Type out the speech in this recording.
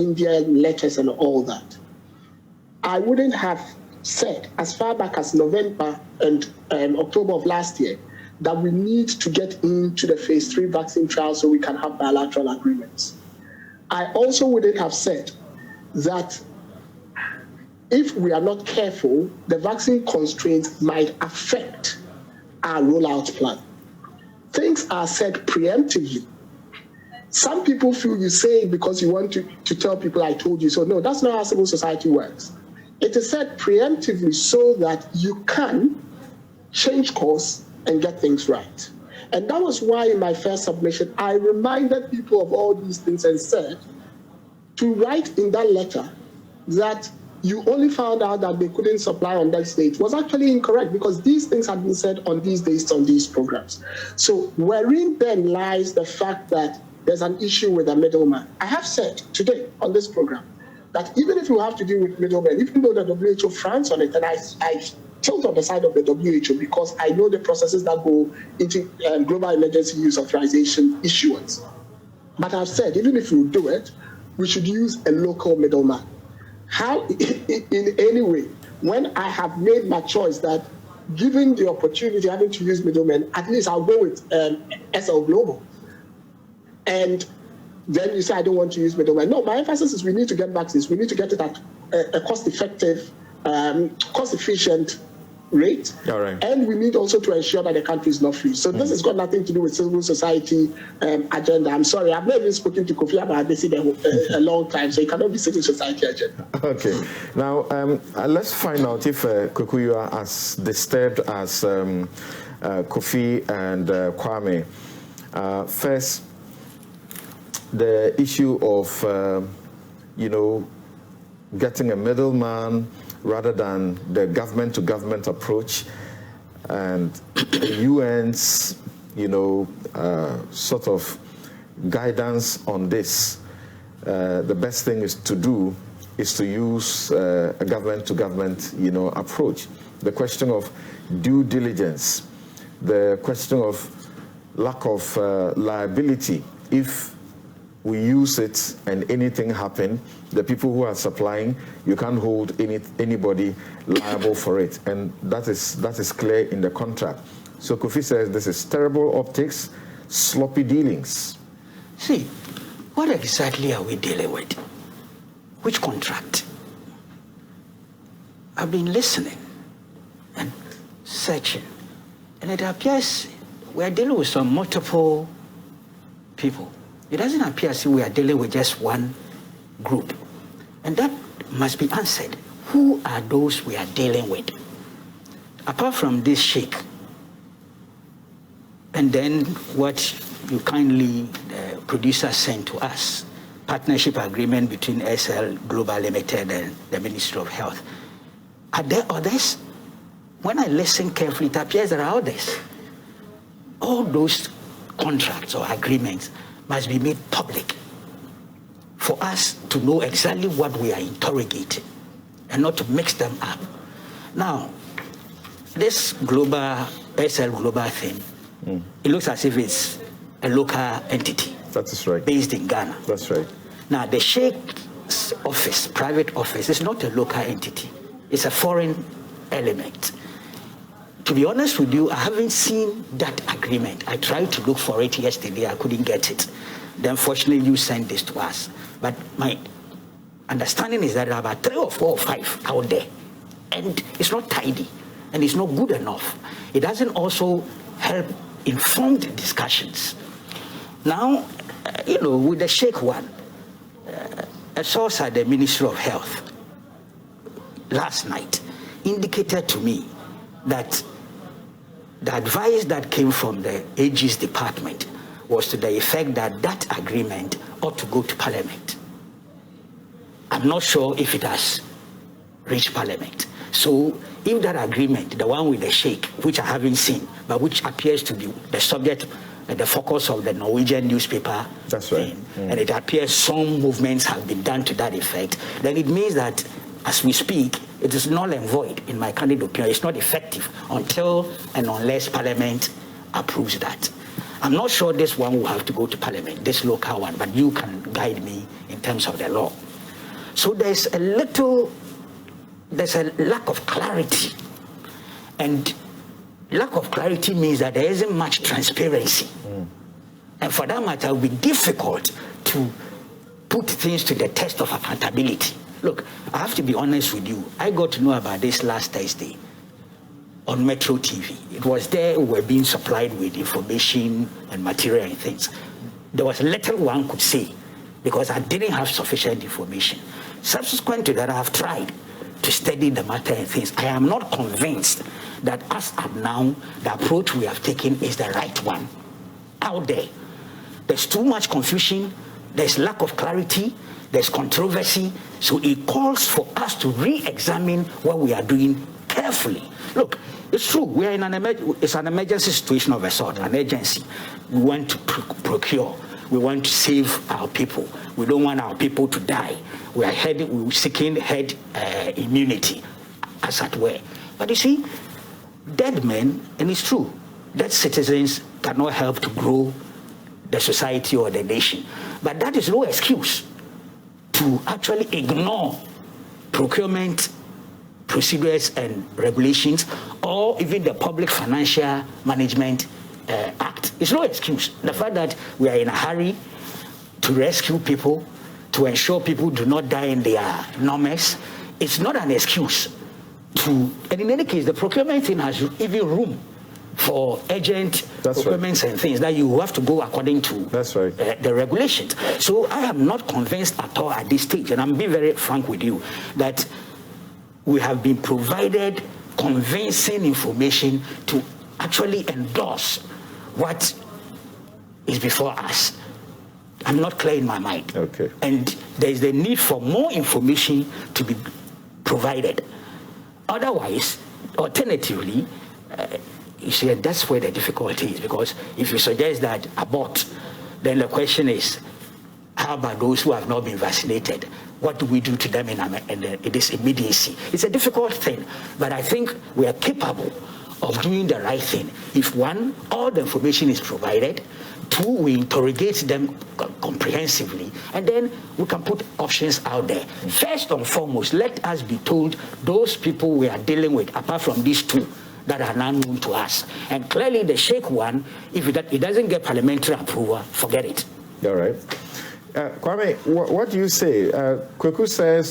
Indian letters and all that, I wouldn't have said as far back as November and October of last year that we need to get into the phase 3 vaccine trial so we can have bilateral agreements. I also wouldn't have said that if we are not careful, the vaccine constraints might affect our rollout plan. Things are said preemptively. Some people feel you say it because you want to tell people I told you so. No, that's not how civil society works. It is said preemptively so that you can change course and get things right. And that was why in my first submission, I reminded people of all these things and said to write in that letter that you only found out that they couldn't supply on that stage was actually incorrect because these things had been said on these days on these programs. So wherein then lies the fact that there's an issue with a middleman. I have said today on this program that even if you have to deal with middlemen, even though the WHO frowns on it, and I tilt on the side of the WHO because I know the processes that go into global emergency use authorization issuance. But I've said, even if you do it, we should use a local middleman. How, in any way, when I have made my choice that given the opportunity having to use middlemen, at least I'll go with SL Global. And then you say, I don't want to use middlemen. No, my emphasis is we need to get vaccines. We need to get it at a cost-effective, cost-efficient rate. All right. And we need also to ensure that the country is not free. So this has got nothing to do with civil society agenda. I'm sorry, I've never even spoken to Kofi about this in a long time, so it cannot be civil society agenda. Okay. Now, let's find out if Kweku, you are as disturbed as Kofi and Kwame. First, the issue of, getting a middleman rather than the government-to-government approach and the UN's, sort of guidance on this. The best thing is to use a government-to-government, approach. The question of due diligence, the question of lack of liability. If we use it and anything happen, the people who are supplying, you can't hold anybody liable for it. And that is clear in the contract. So Kofi says this is terrible optics, sloppy dealings. See, what exactly are we dealing with? Which contract? I've been listening and searching, and it appears we're dealing with some multiple people. It doesn't appear as if we are dealing with just one group. And that must be answered. Who are those we are dealing with? Apart from this sheikh, and then what you kindly, the producer sent to us, partnership agreement between SL Global Limited and the Ministry of Health. Are there others? When I listen carefully, it appears there are others. All those contracts or agreements must be made public for us to know exactly what we are interrogating and not to mix them up. Now, this global, SL Global thing, it looks as if it's a local entity. That is right. Based in Ghana. That's right. Now, the Sheikh's office, private office, is not a local entity. It's a foreign element. To be honest with you, I haven't seen that agreement. I tried to look for it yesterday. I couldn't get it. Then fortunately, you sent this to us. But my understanding is that there are about 3 or 4 or 5 out there. And it's not tidy. And it's not good enough. It doesn't also help informed discussions. Now, with the Sheikh one, a source at the Ministry of Health last night indicated to me that the advice that came from the AG's department was to the effect that that agreement ought to go to Parliament. I'm not sure if it has reached Parliament. So if that agreement, the one with the Sheikh, which I haven't seen, but which appears to be the subject, the focus of the Norwegian newspaper, that's right. And it appears some movements have been done to that effect, then it means that as we speak, it is null and void, in my candid opinion. It's not effective until and unless Parliament approves that. I'm not sure this one will have to go to Parliament, this local one, but you can guide me in terms of the law. So there's a lack of clarity. And lack of clarity means that there isn't much transparency. And for that matter, it will be difficult to put things to the test of accountability. Look, I have to be honest with you. I got to know about this last Thursday on Metro TV. It was there we were being supplied with information and material and things. There was little one could say because I didn't have sufficient information. Subsequent to that, I have tried to study the matter and things. I am not convinced that as of now, the approach we have taken is the right one out there. There's too much confusion, there's lack of clarity, there's controversy, so it calls for us to re-examine what we are doing carefully. Look, it's true, we are in it's an emergency situation of a sort, an emergency. We want to procure, we want to save our people. We don't want our people to die. We're seeking herd immunity, as it were. But you see, dead men, and it's true, dead citizens cannot help to grow the society or the nation. But that is no excuse to actually ignore procurement procedures and regulations, or even the Public Financial Management Act. It's no excuse. The fact that we are in a hurry to rescue people, to ensure people do not die in their numbers, it's not an excuse to, and in any case, the procurement thing has even room for urgent procurements and things that you have to go according to the regulations. So I am not convinced at all at this stage, and I'm being very frank with you, that we have been provided convincing information to actually endorse what is before us. I'm not clear in my mind. Okay. And there is the need for more information to be provided. Otherwise, alternatively, you see, that's where the difficulty is, because if you suggest that abort, then the question is, how about those who have not been vaccinated? What do we do to them in this immediacy? It's a difficult thing, but I think we are capable of doing the right thing. If one, all the information is provided, two, we interrogate them comprehensively, and then we can put options out there. First and foremost, let us be told those people we are dealing with, apart from these two, that are not known to us. And clearly the Sheikh one, if it doesn't get parliamentary approval, forget it. All right. Kwame, what do you say? Kweku says